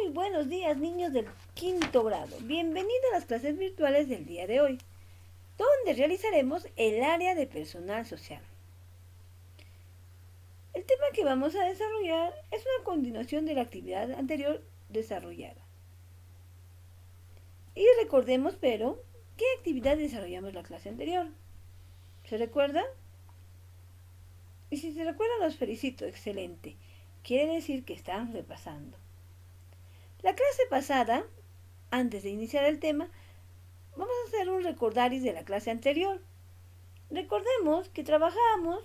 Muy buenos días, niños del quinto grado. Bienvenidos a las clases virtuales del día de hoy, donde realizaremos el área de personal social. El tema que vamos a desarrollar es una continuación de la actividad anterior desarrollada. Y recordemos, pero, ¿qué actividad desarrollamos la clase anterior? ¿Se recuerda? Y si se recuerdan, los felicito, excelente. Quiere decir que están repasando. La clase pasada, antes de iniciar el tema, vamos a hacer un recordaris de la clase anterior. Recordemos que trabajamos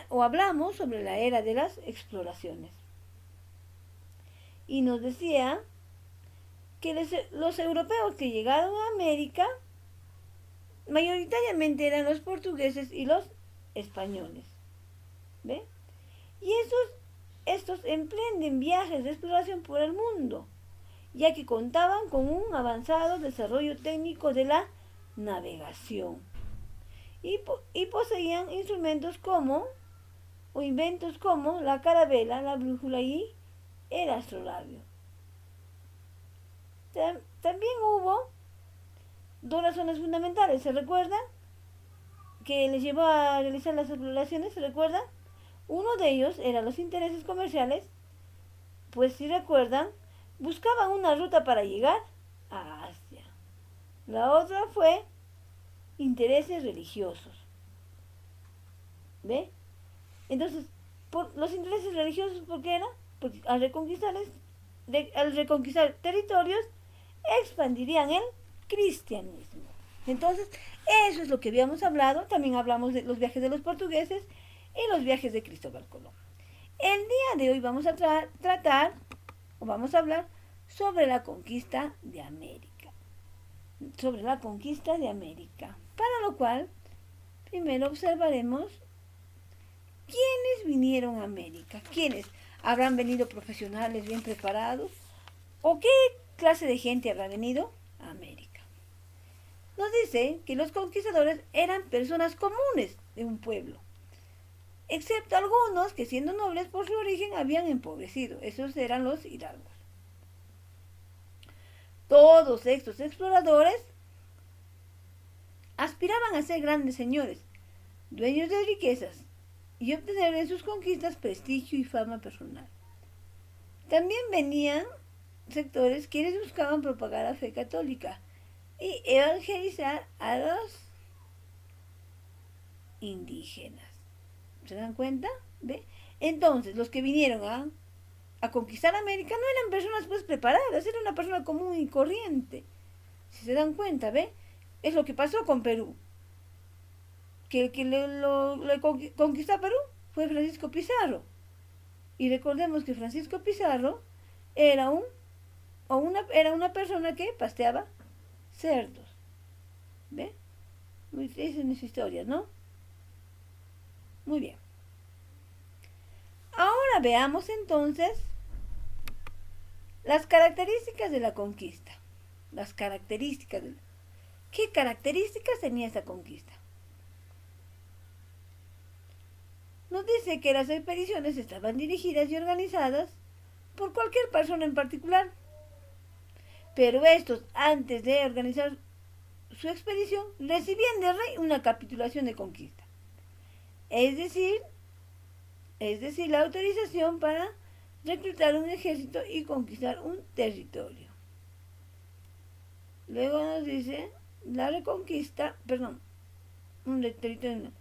hablamos sobre la era de las exploraciones. Y nos decía que los europeos que llegaron a América mayoritariamente eran los portugueses y los españoles. ¿Ve? Y estos emprenden viajes de exploración por el mundo, ya que contaban con un avanzado desarrollo técnico de la navegación y poseían instrumentos o inventos como la carabela, la brújula y el astrolabio. También hubo dos razones fundamentales, ¿se recuerda? Que les llevó a realizar las exploraciones, ¿se recuerda? Uno de ellos eran los intereses comerciales, pues si recuerdan, buscaban una ruta para llegar a Asia. La otra fue intereses religiosos. ¿Ve? Entonces, por los intereses religiosos, ¿por qué era? Porque al reconquistar territorios, expandirían el cristianismo. Entonces, eso es lo que habíamos hablado. También hablamos de los viajes de los portugueses y los viajes de Cristóbal Colón. El día de hoy vamos a vamos a hablar sobre la conquista de América. Sobre la conquista de América. Para lo cual, primero observaremos quiénes vinieron a América. ¿Quiénes? ¿Habrán venido profesionales bien preparados? ¿O qué clase de gente habrá venido a América? Nos dice que los conquistadores eran personas comunes de un pueblo, excepto algunos que siendo nobles por su origen habían empobrecido. Esos eran los hidalgos. Todos estos exploradores aspiraban a ser grandes señores, dueños de riquezas, y obtener en sus conquistas prestigio y fama personal. También venían sectores quienes buscaban propagar la fe católica y evangelizar a los indígenas. ¿Se dan cuenta? ¿Ve? Entonces, los que vinieron a conquistar América no eran personas pues preparadas, era una persona común y corriente. Si se dan cuenta, ¿ve? Es lo que pasó con Perú. Que el que le conquistó a Perú fue Francisco Pizarro. Y recordemos que Francisco Pizarro era una persona que pasteaba cerdos. ¿Ve? Muy triste en esa historia, ¿no? Muy bien. Ahora veamos entonces las características de la conquista. ¿Qué características tenía esta conquista? Nos dice que las expediciones estaban dirigidas y organizadas por cualquier persona en particular. Pero estos, antes de organizar su expedición, recibían del rey una capitulación de conquista. Es decir, la autorización para reclutar un ejército y conquistar un territorio. Luego nos dice un territorio.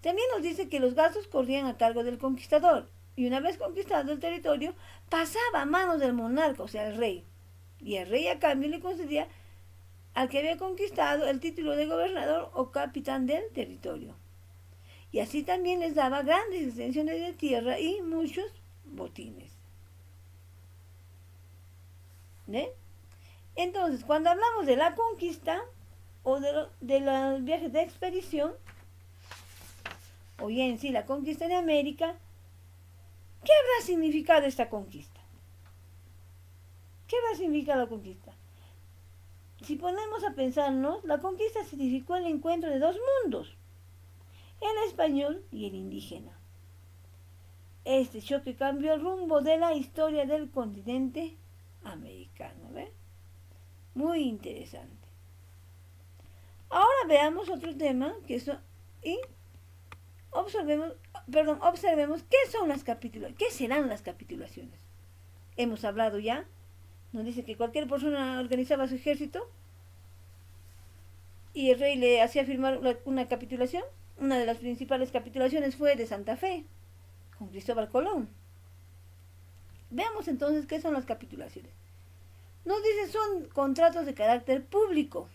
También nos dice que los gastos corrían a cargo del conquistador, y una vez conquistado el territorio, pasaba a manos del monarca, o sea, el rey. Y el rey a cambio le concedía al que había conquistado el título de gobernador o capitán del territorio. Y así también les daba grandes extensiones de tierra y muchos botines. ¿Eh? Entonces, cuando hablamos de la conquista o de los viajes de expedición, o bien sí, la conquista de América, ¿qué habrá significado esta conquista? ¿Qué habrá significado la conquista? Si ponemos a pensarnos, la conquista significó el encuentro de dos mundos, el español y el indígena. Este choque cambió el rumbo de la historia del continente americano, ¿ve? Muy interesante. Ahora veamos otro tema y observemos qué son las capitulaciones, qué serán las capitulaciones. Hemos hablado ya, nos dice que cualquier persona organizaba su ejército y el rey le hacía firmar una capitulación. Una de las principales capitulaciones fue de Santa Fe, con Cristóbal Colón. Veamos entonces qué son las capitulaciones. Nos dice son contratos de carácter público,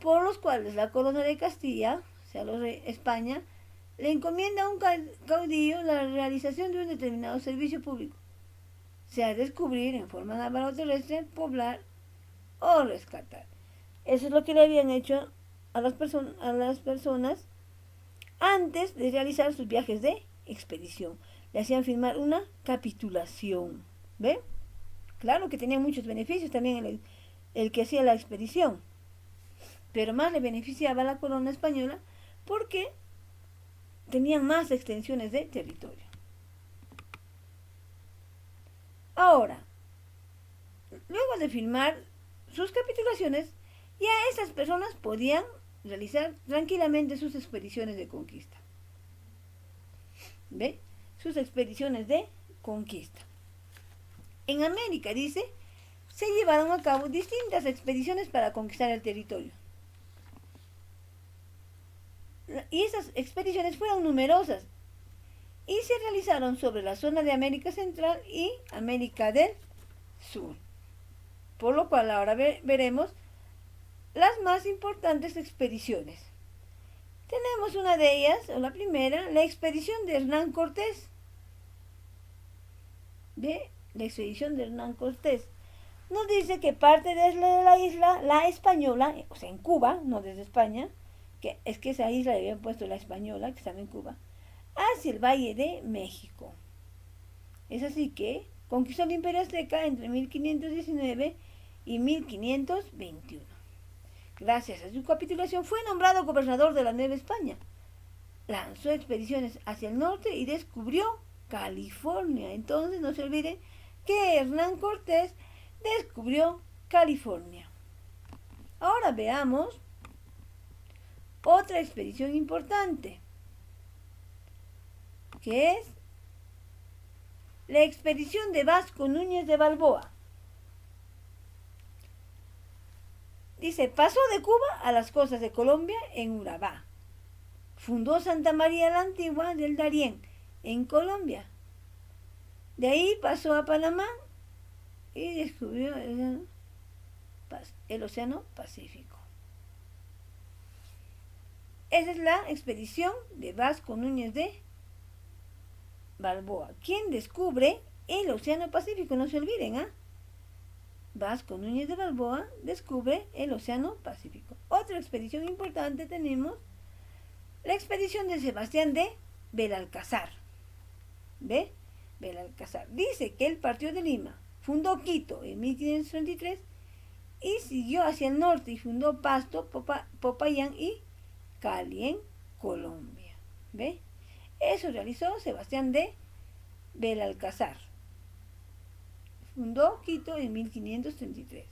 por los cuales la corona de Castilla, o sea, España, le encomienda a un caudillo la realización de un determinado servicio público, sea descubrir en forma naval o terrestre, poblar o rescatar. Eso es lo que le habían hecho a las personas antes de realizar sus viajes de expedición. Le hacían firmar una capitulación. ¿Ve? Claro que tenía muchos beneficios también el que hacía la expedición, pero más le beneficiaba a la corona española porque tenían más extensiones de territorio. Ahora, luego de firmar sus capitulaciones, ya esas personas podían realizar tranquilamente sus expediciones de conquista. ¿Ve? Sus expediciones de conquista. En América, dice, se llevaron a cabo distintas expediciones para conquistar el territorio. Y esas expediciones fueron numerosas y se realizaron sobre la zona de América Central y América del Sur. Por lo cual ahora veremos las más importantes expediciones. Tenemos una de ellas, o la primera, la expedición de Hernán Cortés. ¿Ve? La expedición de Hernán Cortés. Nos dice que parte de la isla, la Española, o sea, en Cuba, no desde España, que es que esa isla le habían puesto la Española, que estaba en Cuba, hacia el Valle de México. Es así que conquistó el Imperio Azteca entre 1519 y 1521. Gracias a su capitulación fue nombrado gobernador de la Nueva España. Lanzó expediciones hacia el norte y descubrió California. Entonces no se olviden que Hernán Cortés descubrió California. Ahora veamos otra expedición importante, que es la expedición de Vasco Núñez de Balboa. Dice, pasó de Cuba a las costas de Colombia en Urabá. Fundó Santa María la Antigua del Darién, en Colombia. De ahí pasó a Panamá y descubrió el Océano Pacífico. Esa es la expedición de Vasco Núñez de Balboa. ¿Quién descubre el Océano Pacífico? No se olviden, ¿ah? Vasco Núñez de Balboa descubre el Océano Pacífico. Otra expedición importante tenemos la expedición de Sebastián de Belalcázar. ¿Ve? Belalcázar. Dice que él partió de Lima, fundó Quito en 1533 y siguió hacia el norte y fundó Pasto, Popayán y Cali en Colombia. ¿Ve? Eso realizó Sebastián de Belalcázar. Fundó Quito en 1533.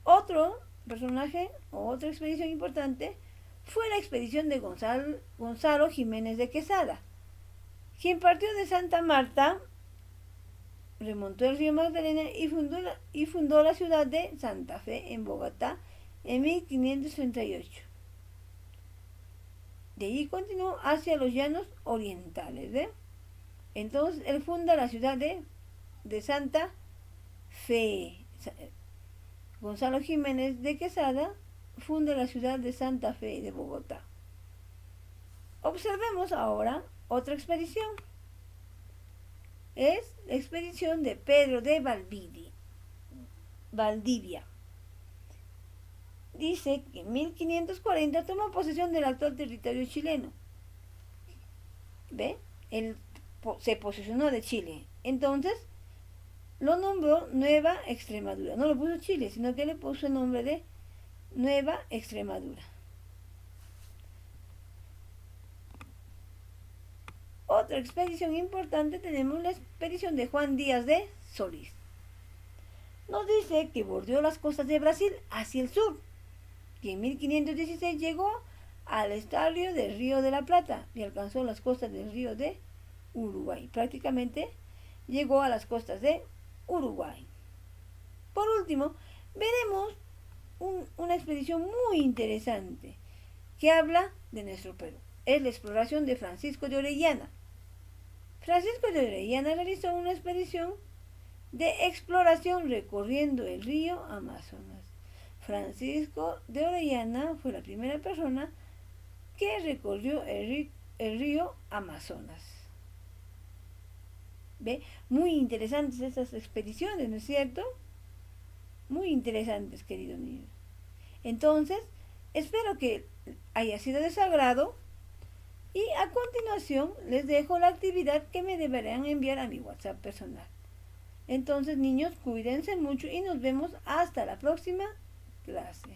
Otro personaje o otra expedición importante fue la expedición de Gonzalo Jiménez de Quesada, quien partió de Santa Marta, remontó el río Magdalena y fundó la ciudad de Santa Fe en Bogotá en 1538. De allí continuó hacia los llanos orientales. ¿Ve? Entonces él funda la ciudad de Santa Fe. Gonzalo Jiménez de Quesada funda la ciudad de Santa Fe de Bogotá. Observemos ahora otra expedición. Es la expedición de Pedro de Valdivia. Dice que en 1540 tomó posesión del actual territorio chileno. ¿Ve? Él se posesionó de Chile. Entonces lo nombró Nueva Extremadura. No lo puso Chile, sino que le puso el nombre de Nueva Extremadura. Otra expedición importante tenemos la expedición de Juan Díaz de Solís. Nos dice que bordeó las costas de Brasil hacia el sur y en 1516 llegó al estuario del Río de la Plata y alcanzó las costas del río de Uruguay. Prácticamente llegó a las costas de Uruguay. Por último, veremos una expedición muy interesante que habla de nuestro Perú. Es la exploración de Francisco de Orellana. Francisco de Orellana realizó una expedición de exploración recorriendo el río Amazonas. Francisco de Orellana fue la primera persona que recorrió el río Amazonas. ¿Ve? Muy interesantes estas expediciones, ¿no es cierto? Muy interesantes, queridos niños. Entonces, espero que haya sido de su agrado y a continuación les dejo la actividad que me deberán enviar a mi WhatsApp personal. Entonces, niños, cuídense mucho y nos vemos hasta la próxima clase.